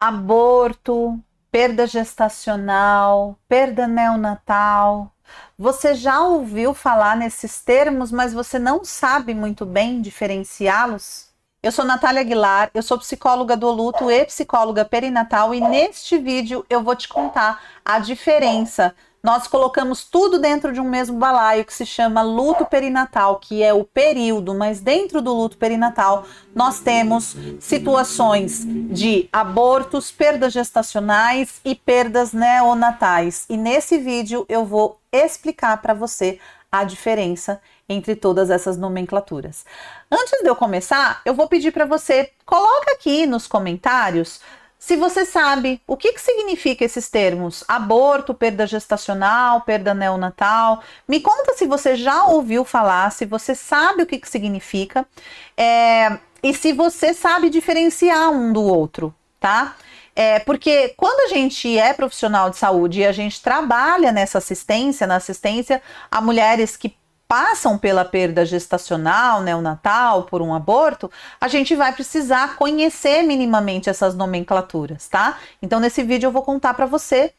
Aborto, perda gestacional, perda neonatal. Você já ouviu falar nesses termos, mas você não sabe muito bem diferenciá-los? Eu sou Natália Aguilar, eu sou psicóloga do luto e psicóloga perinatal e neste vídeo eu vou te contar a diferença. Nós colocamos tudo dentro de um mesmo balaio que se chama luto perinatal, que é o período, mas dentro do luto perinatal nós temos situações de abortos, perdas gestacionais e perdas neonatais. E nesse vídeo eu vou explicar para você a diferença entre todas essas nomenclaturas. Antes de eu começar, eu vou pedir para você, coloca aqui nos comentários se você sabe o que significa esses termos, aborto, perda gestacional, perda neonatal. Me conta se você já ouviu falar, se você sabe o que significa, e se você sabe diferenciar um do outro, tá? Porque quando a gente é profissional de saúde e a gente trabalha nessa assistência, na assistência a mulheres que passam pela perda gestacional, neonatal, por um aborto, a gente vai precisar conhecer minimamente essas nomenclaturas, tá? Então, nesse vídeo eu vou contar para você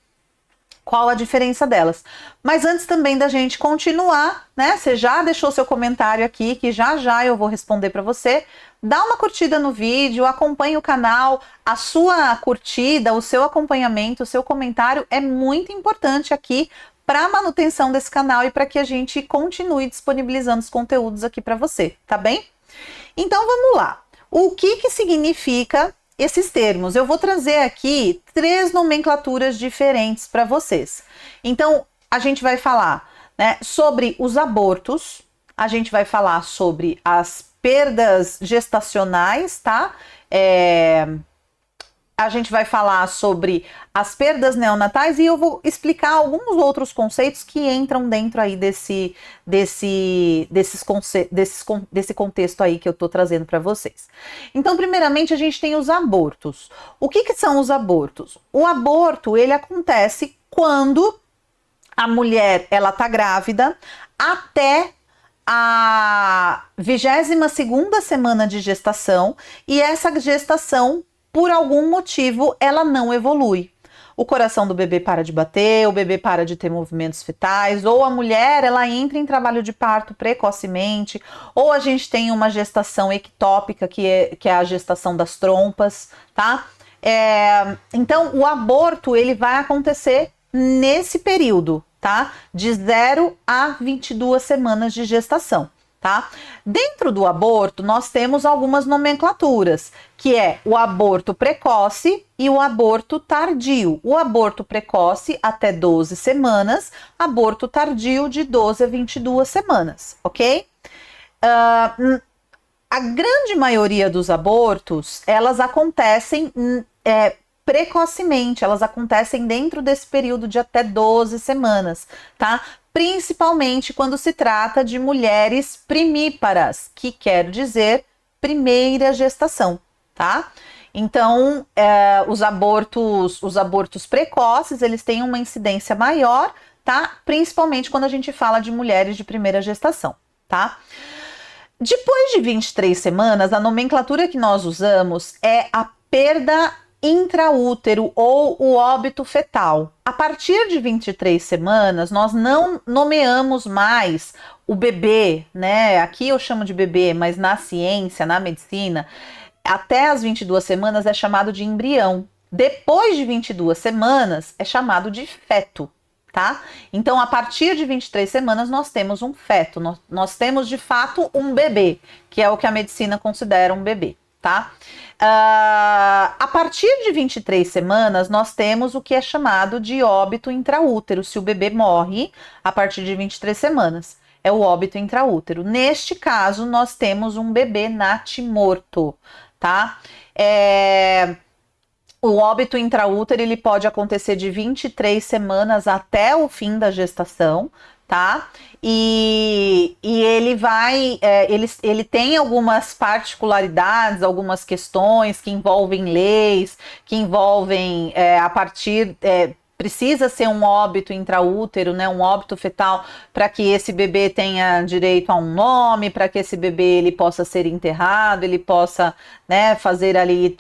qual a diferença delas. Mas antes também da gente continuar, né? Você já deixou seu comentário aqui, que já já eu vou responder para você. Dá uma curtida no vídeo, acompanhe o canal. A sua curtida, o seu acompanhamento, o seu comentário é muito importante aqui para a manutenção desse canal e para que a gente continue disponibilizando os conteúdos aqui para você, tá bem? Então vamos lá. O que significa esses termos? Eu vou trazer aqui 3 nomenclaturas diferentes para vocês. Então a gente vai falar, né, sobre os abortos, a gente vai falar sobre as perdas gestacionais, tá? A gente vai falar sobre as perdas neonatais e eu vou explicar alguns outros conceitos que entram dentro aí desse contexto aí que eu tô trazendo para vocês. Então, primeiramente, a gente tem os abortos. O que são os abortos? O aborto, ele acontece quando a mulher, ela tá grávida até a 22ª semana de gestação e essa gestação, por algum motivo, ela não evolui. O coração do bebê para de bater, o bebê para de ter movimentos fetais, ou a mulher ela entra em trabalho de parto precocemente, ou a gente tem uma gestação ectópica, que é a gestação das trompas, tá? Então, o aborto ele vai acontecer nesse período, tá? De 0 a 22 semanas de gestação. Tá? Dentro do aborto, nós temos algumas nomenclaturas, que é o aborto precoce e o aborto tardio. O aborto precoce até 12 semanas, aborto tardio de 12 a 22 semanas, ok? A grande maioria dos abortos, elas acontecem precocemente, elas acontecem dentro desse período de até 12 semanas, tá? Principalmente quando se trata de mulheres primíparas, que quer dizer primeira gestação, tá? Então, os abortos precoces, eles têm uma incidência maior, tá? Principalmente quando a gente fala de mulheres de primeira gestação, tá? Depois de 23 semanas, a nomenclatura que nós usamos é a perda intraútero ou o óbito fetal. A partir de 23 semanas, nós não nomeamos mais o bebê, né? Aqui eu chamo de bebê, mas na ciência, na medicina, até as 22 semanas é chamado de embrião. Depois de 22 semanas é chamado de feto. Tá? Então, a partir de 23 semanas, nós temos um feto, nós temos de fato um bebê, que é o que a medicina considera um bebê, tá? A partir de 23 semanas, nós temos o que é chamado de óbito intraútero, se o bebê morre a partir de 23 semanas. É o óbito intraútero. Neste caso, nós temos um bebê natimorto, tá? O óbito intraútero ele pode acontecer de 23 semanas até o fim da gestação, tá? E ele vai, ele tem algumas particularidades, algumas questões que envolvem leis, que envolvem a partir precisa ser um óbito intraútero, né, um óbito fetal, para que esse bebê tenha direito a um nome, para que esse bebê ele possa ser enterrado, ele possa, né, fazer ali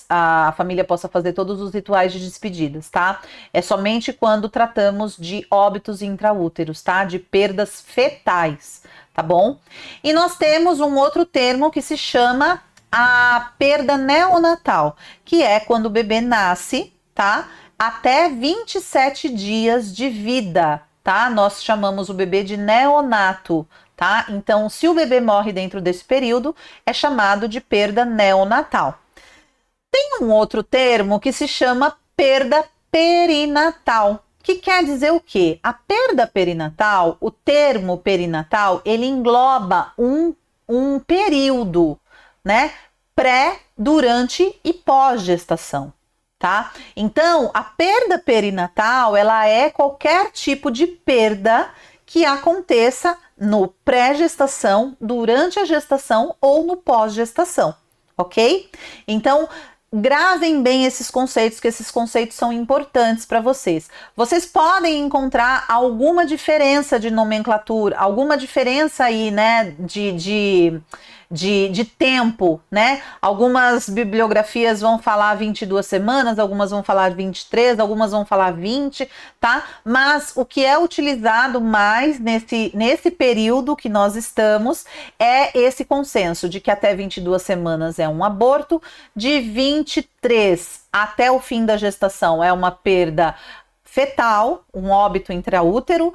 a família possa fazer todos os rituais de despedidas, tá? É somente quando tratamos de óbitos intraúteros, tá? De perdas fetais, tá bom? E nós temos um outro termo que se chama a perda neonatal, que é quando o bebê nasce, tá? Até 27 dias de vida, tá? Nós chamamos o bebê de neonato, tá? Então, se o bebê morre dentro desse período, é chamado de perda neonatal. Tem um outro termo que se chama perda perinatal, que quer dizer o quê? A perda perinatal, o termo perinatal, ele engloba um período, né? Pré, durante e pós-gestação. Tá? Então, a perda perinatal, ela é qualquer tipo de perda que aconteça no pré-gestação, durante a gestação ou no pós-gestação, ok? Então, gravem bem esses conceitos, que esses conceitos são importantes para vocês. Vocês podem encontrar alguma diferença de nomenclatura, alguma diferença aí, né, de tempo, né? Algumas bibliografias vão falar 22 semanas, algumas vão falar 23, algumas vão falar 20, tá? Mas o que é utilizado mais nesse período que nós estamos é esse consenso de que até 22 semanas é um aborto, de 23 até o fim da gestação é uma perda fetal, um óbito intraútero,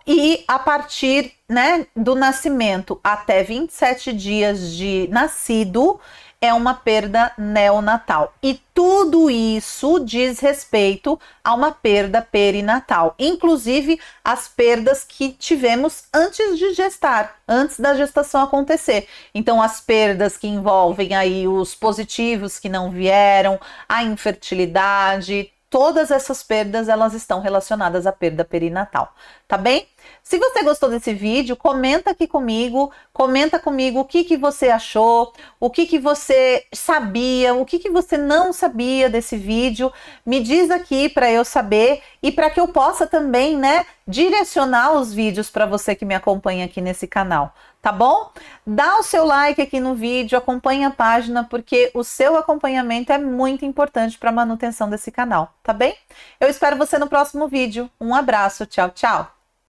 e a partir, né, do nascimento até 27 dias de nascido é uma perda neonatal. E tudo isso diz respeito a uma perda perinatal, inclusive as perdas que tivemos antes de gestar, antes da gestação acontecer. Então, as perdas que envolvem aí os positivos que não vieram, a infertilidade, todas essas perdas, elas estão relacionadas à perda perinatal, tá bem? Se você gostou desse vídeo, comenta aqui comigo, comenta comigo o que você achou, o que você sabia, o que você não sabia desse vídeo, me diz aqui para eu saber e para que eu possa também, né, direcionar os vídeos para você que me acompanha aqui nesse canal, tá bom? Dá o seu like aqui no vídeo, acompanha a página, porque o seu acompanhamento é muito importante para a manutenção desse canal, tá bem? Eu espero você no próximo vídeo. Um abraço, tchau, tchau!